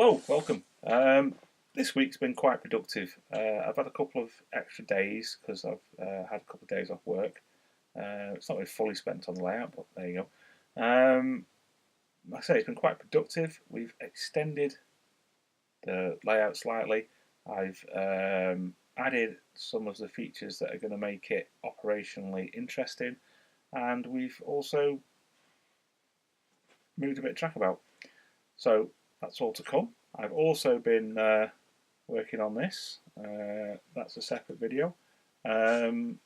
Hello, welcome. This week's been quite productive. I've had a couple of extra days because I've had a couple of days off work. It's not really fully spent on the layout, but there you go. Like I say, it's been quite productive. We've extended the layout slightly. I've added some of the features that are going to make it operationally interesting, and we've also moved a bit of track about. So that's all to come. I've also been working on this. That's a separate video because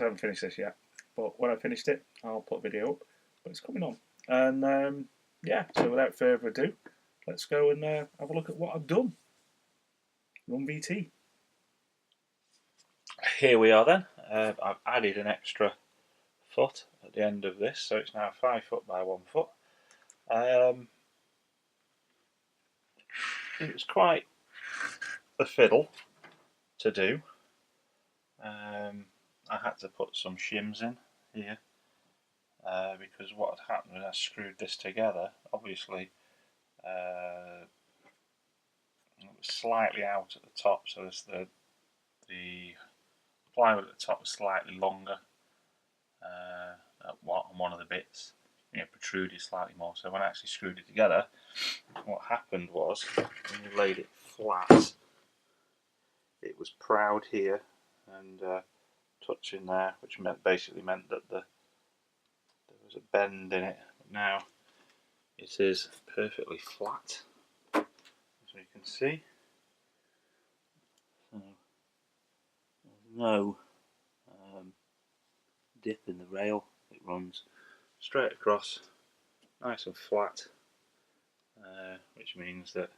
I haven't finished this yet. But when I finished it, I'll put a video up. But it's coming on. And yeah, so without further ado, let's go and have a look at what I've done. Run VT. Here we are then. I've added an extra foot at the end of this, so it's now 5 foot by 1 foot. It was quite a fiddle to do. I had to put some shims in here because what had happened when I screwed this together, obviously it was slightly out at the top, so as the plywood at the top was slightly longer on one of the bits. Protruded slightly more. So when I actually screwed it together, what happened was when you laid it flat, it was proud here and touching there, which basically meant that there was a bend in it. But now it is perfectly flat, as you can see. So there's no dip in the rail. It runs straight across, nice and flat, which means that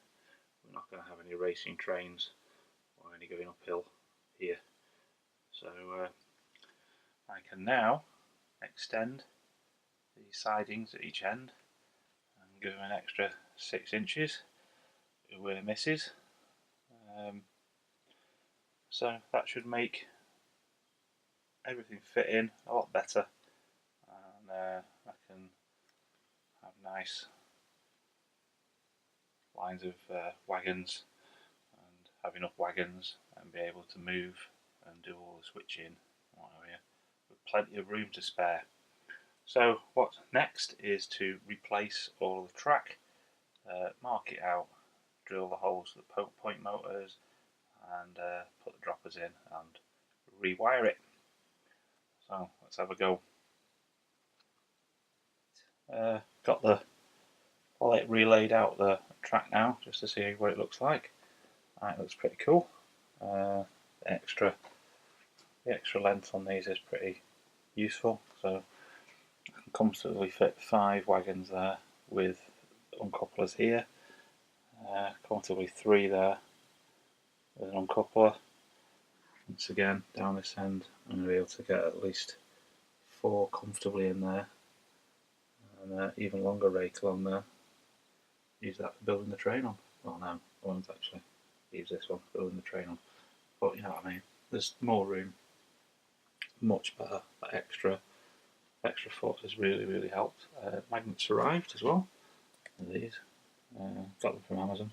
we're not going to have any racing trains or any going uphill here. So I can now extend the sidings at each end and go an extra 6 inches where it misses. So that should make everything fit in a lot better, and I can have nice lines of wagons and have enough wagons and be able to move and do all the switching with plenty of room to spare. So what's next is to replace all the track, mark it out, drill the holes for the point motors, and put the droppers in and rewire it. So let's have a go. Got the light relayed out the track now just to see what it looks like. It looks pretty cool. The extra length on these is pretty useful, so I can comfortably fit 5 wagons there with uncouplers here, comfortably 3 there with an uncoupler. Once again, down this end I'm going to be able to get at least 4 comfortably in there, and even longer rake along there. Use that for building the train on. Well, no, I won't actually use this one for building the train on, but you know what I mean. There's more room, much better. That extra foot has really helped. Magnets arrived as well. These got them from Amazon.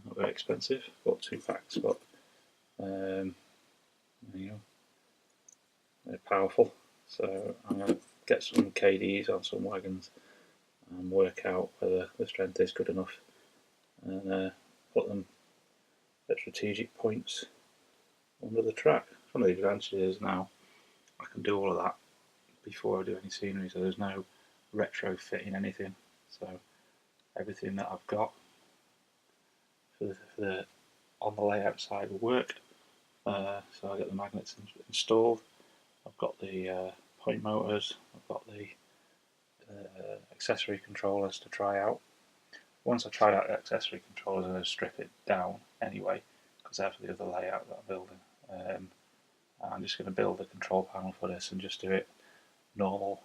Not very expensive, bought 2 packs, but there you go. They're powerful. So I'm going to get some KDs on some wagons and work out whether the strength is good enough, and put them at strategic points under the track. One of the advantages now, I can do all of that before I do any scenery, so there's no retrofitting anything. So everything that I've got for the on the layout side will work. So I get the magnets installed, I've got the point motors, I've got the accessory controllers to try out. Once I tried out the accessory controllers, I'm going to strip it down anyway because that's the other layout that I'm building. I'm just going to build a control panel for this and just do it normal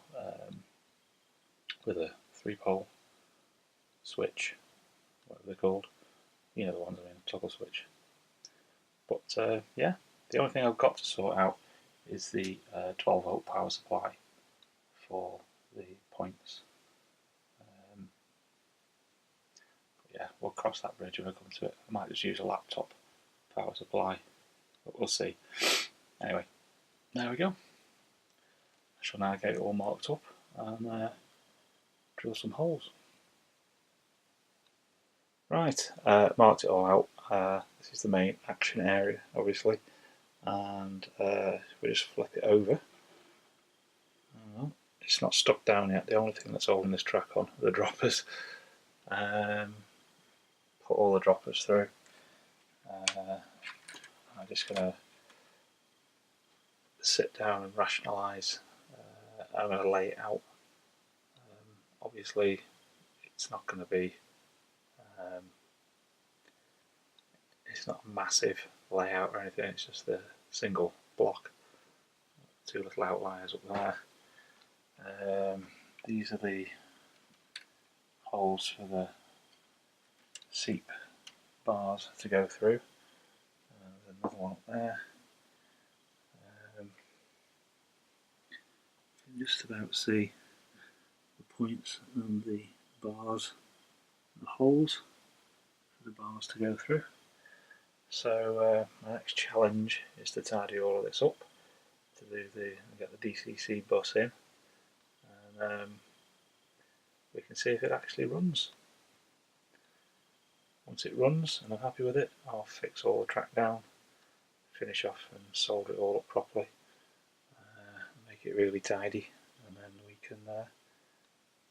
with a 3-pole switch, whatever they're called. You know the ones, I mean, toggle switch. But yeah, the only thing I've got to sort out is the 12-volt power supply for the points. Yeah, we'll cross that bridge when we come to it. I might just use a laptop power supply, but we'll see. Anyway, there we go. I shall now get it all marked up and drill some holes. Right, marked it all out. This is the main action area, obviously, and we just flip it over. It's not stuck down yet. The only thing that's holding this track on are the droppers. Put all the droppers through. I'm just going to sit down and rationalise. I'm going to lay it out. Obviously, it's not going to be. It's not a massive layout or anything. It's just a single block. Two little outliers up there. These are the holes for the seep bars to go through. There's another one up there. You can just about see the points and the bars, the holes for the bars to go through. So my next challenge is to tidy all of this up, to get the DCC bus in, and we can see if it actually runs. Once it runs and I'm happy with it, I'll fix all the track down, finish off and solder it all up properly, make it really tidy, and then we can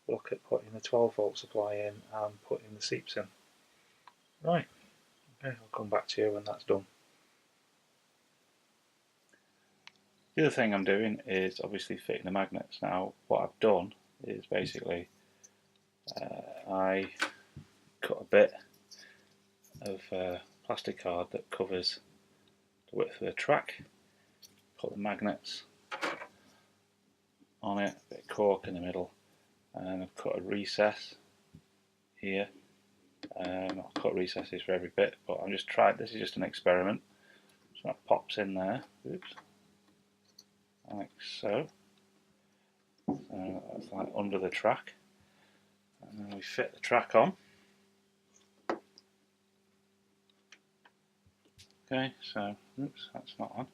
look at putting the 12-volt supply in and putting the seeps in. Right, okay, I'll come back to you when that's done. The other thing I'm doing is obviously fitting the magnets. Now what I've done is basically I cut a bit of plastic card that covers the width of the track, put the magnets on it, a bit of cork in the middle, and I've cut a recess here. I'll cut recesses for every bit, but I'm just trying. This is just an experiment. So that pops in there. Oops. Like so. So that's like under the track, and then we fit the track on. Okay, so oops, that's not on.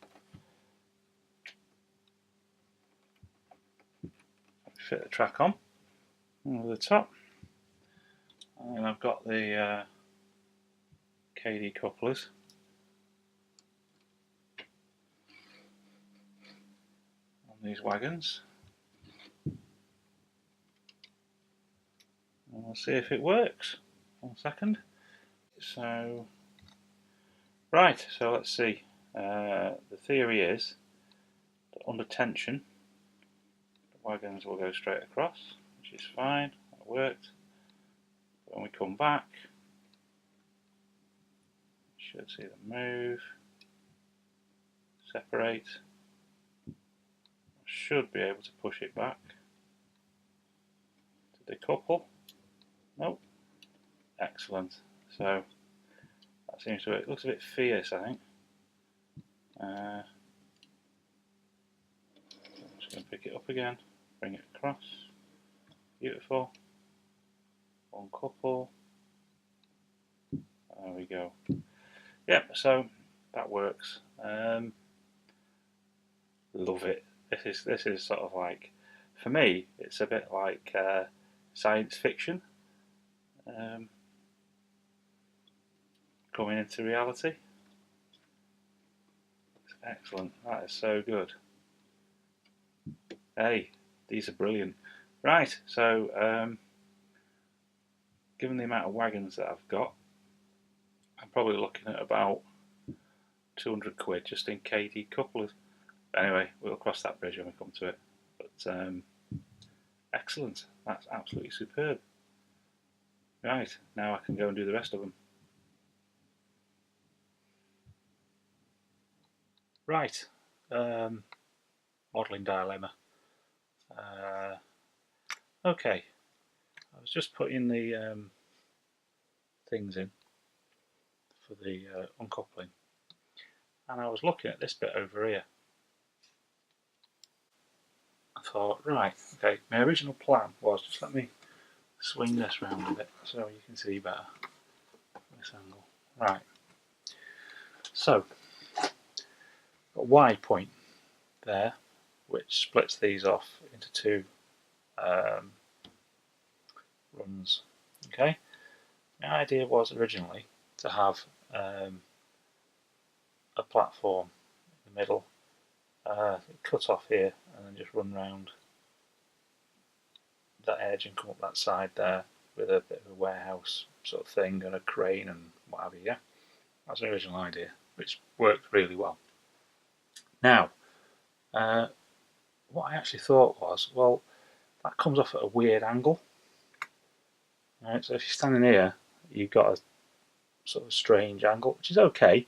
Fit the track on over the top, and I've got the KD couplers on these wagons, and we'll see if it works. 1 second. So right, so let's see. The theory is that under tension the wagons will go straight across, which is fine, that worked. When we come back, you should see them move, separate. I should be able to push it back to decouple. Nope. Excellent. So that seems to work. It looks a bit fierce, I think. I'm just going to pick it up again, bring it across. Beautiful. One couple. There we go. Yep, so that works. Love it. This is sort of like, for me, it's a bit like science fiction coming into reality. It's excellent. That is so good. Hey, these are brilliant. Right, so given the amount of wagons that I've got, I'm probably looking at about 200 quid just in KD couplers. Anyway, we'll cross that bridge when we come to it. But excellent. That's absolutely superb. Right, now I can go and do the rest of them. Right, modelling dilemma. Okay, I was just putting the things in for the uncoupling, and I was looking at this bit over here. I thought, right, okay, my original plan was, just let me swing this round a bit so you can see better. Right, so got a Y point there, which splits these off into two runs. Okay, the idea was originally to have a platform in the middle, cut off here, and then just run round that edge and come up that side there with a bit of a warehouse sort of thing and a crane and what have you. Yeah, that's the original idea, which worked really well. Now, what I actually thought was, well, that comes off at a weird angle. Right, so if you're standing here, you've got a sort of strange angle, which is okay.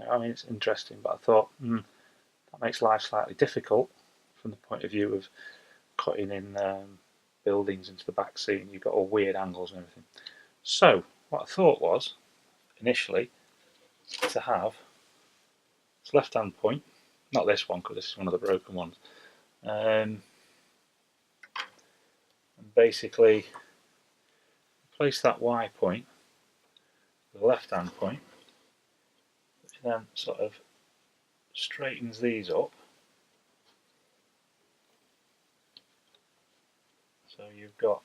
I mean, it's interesting, but I thought that makes life slightly difficult from the point of view of cutting in buildings into the back seat, and you've got all weird angles and everything. So what I thought was, initially, to have this left-hand point, not this one because this is one of the broken ones, and basically place that Y point, the left-hand point, which then sort of straightens these up. So you've got,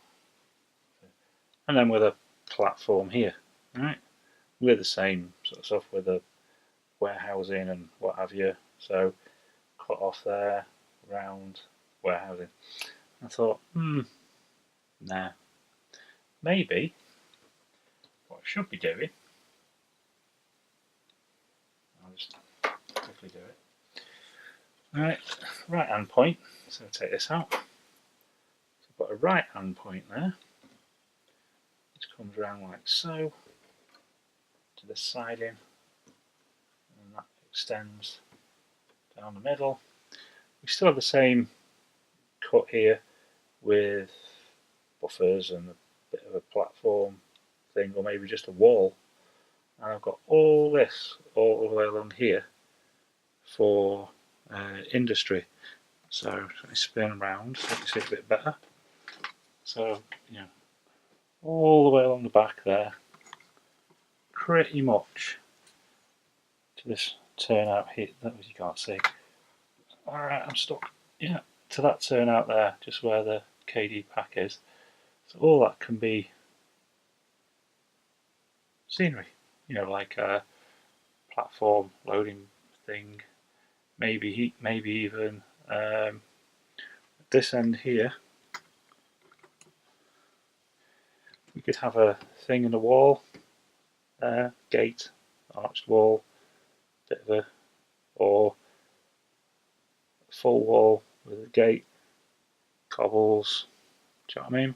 and then with a platform here, right, with the same sort of stuff with the warehousing and what have you. So cut off there, round warehousing. I thought, nah, maybe what I should be doing, I'll just quickly do it. Right hand point, so take this out. So I've got a right hand point there, which comes around like so, to the siding, and that extends down the middle. We still have the same cut here with buffers and a bit of a platform thing, or maybe just a wall. And I've got all this all the way along here for industry. So let me spin around so you can see it a bit better. So, all the way along the back there, pretty much to this turnout here, that was you can't see. Alright, I'm stuck. Yeah, to that turnout there, just where the KD pack is. So all that can be scenery, like a platform loading thing, maybe even this end here. We could have a thing in the wall, gate, arched wall, bit of or full wall with a gate, cobbles. Do you know what I mean?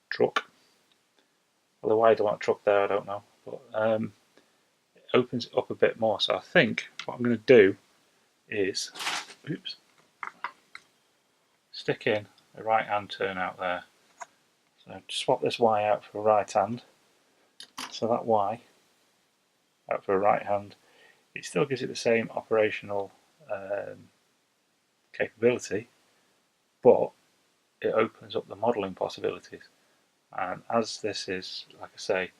Truck. Although why do I want a truck there, I don't know. But it opens it up a bit more. So I think what I'm going to do is, stick in a right hand turnout there. So swap this Y out for a right hand. So that Y out for a right hand. It still gives it the same operational capability, but it opens up the modelling possibilities. And as this is, like I say,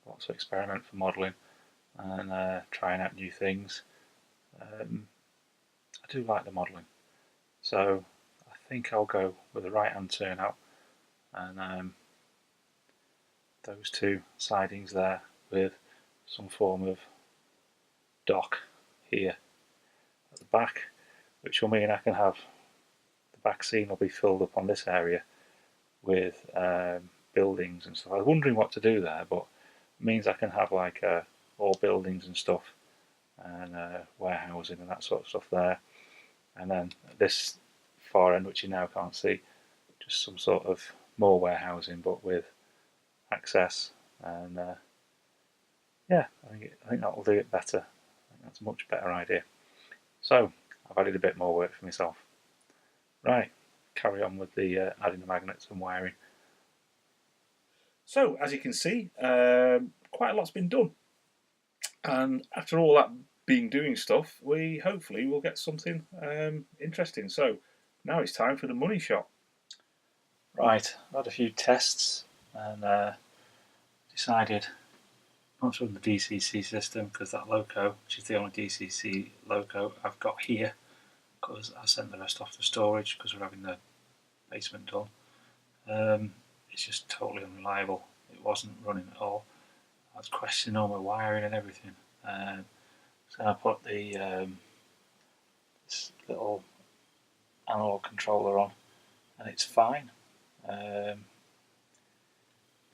lots of experiment for modelling and trying out new things, I do like the modelling. So I think I'll go with a right hand turnout and those two sidings there with some form of dock here at the back, which will mean I can have the back scene will be filled up on this area with buildings and stuff. I was wondering what to do there, but it means I can have like all buildings and stuff and warehousing and that sort of stuff there, and then at this far end, which you now can't see, just some sort of more warehousing but with access, and yeah, I think that will do it better. I think that's a much better idea. So I've added a bit more work for myself. Right, carry on with the adding the magnets and wiring. So as you can see, quite a lot's been done, and after all that being doing stuff, we hopefully will get something interesting. So now it's time for the money shot. Right, I've had a few tests and decided not to run the DCC system because that loco, which is the only DCC loco I've got here, because I sent the rest off to storage because we're having the basement done. It's just totally unreliable. It wasn't running at all. I was questioning all my wiring and everything. So I put the this little analog controller on, and it's fine.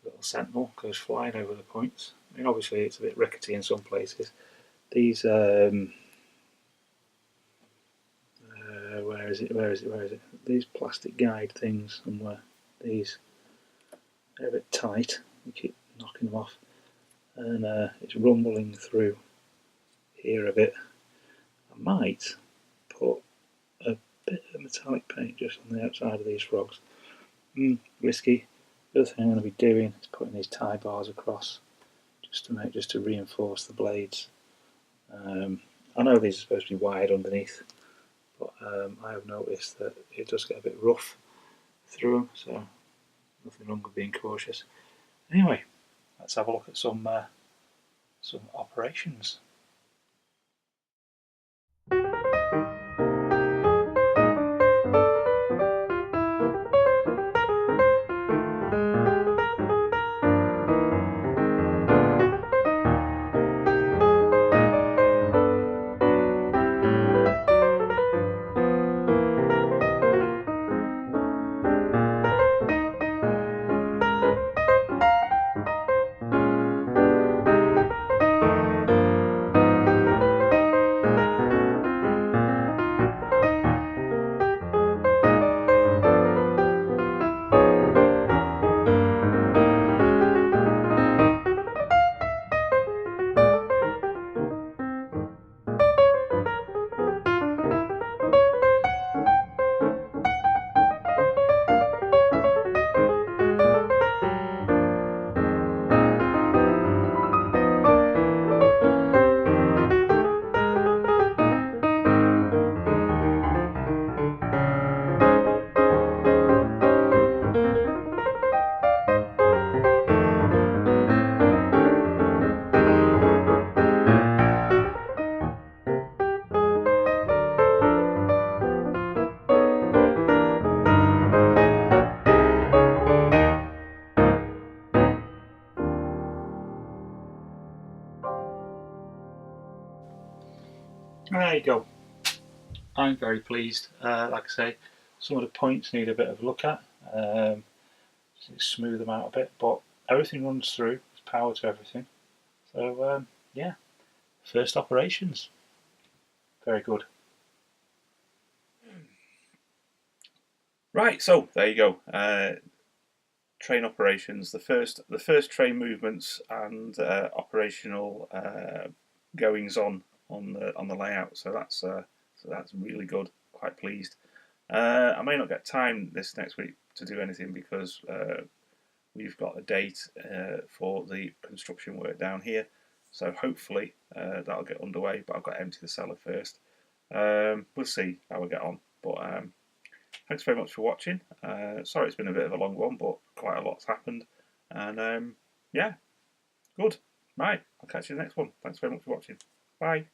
Little sentinel goes flying over the points. I mean, obviously it's a bit rickety in some places. These where is it? These plastic guide things somewhere. These, they're a bit tight. We keep knocking them off, and it's rumbling through here a bit. I might put a bit of metallic paint just on the outside of these frogs. Risky. The other thing I'm going to be doing is putting these tie bars across, just to reinforce the blades. I know these are supposed to be wired underneath, but I have noticed that it does get a bit rough through them, so nothing wrong with being cautious. Anyway, let's have a look at some operations. There you go. I'm very pleased. Like I say, some of the points need a bit of a look at. Smooth them out a bit, but everything runs through. There's power to everything. So yeah, first operations. Very good. Right, so there you go. Train operations. The first train movements and operational goings on the layout. So that's really good. Quite pleased. I may not get time this next week to do anything because we've got a date for the construction work down here. So hopefully that'll get underway. But I've got to empty the cellar first. We'll see how we get on. But thanks very much for watching. Sorry it's been a bit of a long one, but quite a lot's happened. And yeah, good. Right, I'll catch you in the next one. Thanks very much for watching. Bye.